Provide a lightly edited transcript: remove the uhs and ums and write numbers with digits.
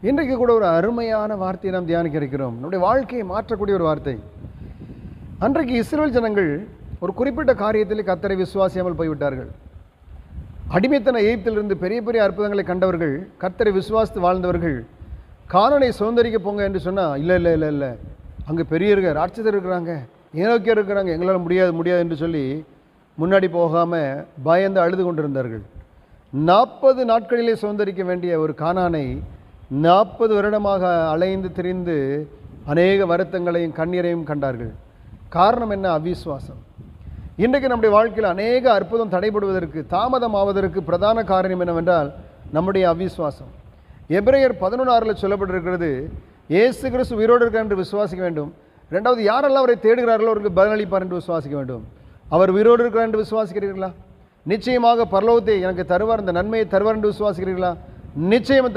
இன்றைக்கு கூட ஒரு அருமையான வார்த்தையை நாம் தியானிக்க இருக்கிறோம். நம்முடைய வாழ்க்கையை மாற்றக்கூடிய ஒரு வார்த்தை. அன்றைக்கு இஸ்ரவேல் ஜனங்கள் ஒரு குறிப்பிட்ட காரியத்தில் கர்த்தரை விசுவாசியாமல் போய்விட்டார்கள். அடிமைத்தன எகிப்திலிருந்து பெரிய பெரிய அற்புதங்களை கண்டவர்கள், கர்த்தரை விசுவாசித்து வாழ்ந்தவர்கள், கானானை சுதந்தரிக்க போங்க என்று சொன்னால் இல்லை இல்லை இல்லை இல்லை, அங்கே பெரிய ராட்சசர் இருக்கிறாங்க, ஏனோக்கியர் இருக்கிறாங்க, எங்களால் முடியாது என்று சொல்லி முன்னாடி போகாமல் பயந்து அழுது கொண்டிருந்தார்கள். 40 நாட்களிலே சுதந்தரிக்க வேண்டிய ஒரு கானானை 40 வருடமாக அலைந்து திரிந்து அநேக வருத்தங்களையும் கண்ணீரையும் கண்டார்கள். காரணம் என்ன? அவிசுவாசம். இன்றைக்கு நம்முடைய வாழ்க்கையில் அநேக அற்புதம் தடைபடுவதற்கு, தாமதம் ஆவதற்கு பிரதான காரணம் என்னவென்றால் நம்முடைய அவிசுவாசம். எபிரேயர் 11:6 சொல்லப்பட்டிருக்கிறது, இயேசு கிறிஸ்து உயிரோடு இருக்கிறார் என்று விசுவாசிக்க வேண்டும். ரெண்டாவது, யாரெல்லாம் அவரை தேடுகிறார்களோ அவருக்கு பதிலளிப்பார் என்று விசுவாசிக்க வேண்டும். அவர் உயிரோடு இருக்கிறார் என்று விசுவாசிக்கிறீர்களா? நிச்சயமாக பரலோகத்தை எனக்கு தருவார், இந்த நன்மையை தருவார் என்று விசுவாசிக்கிறீர்களா? நிச்சயம்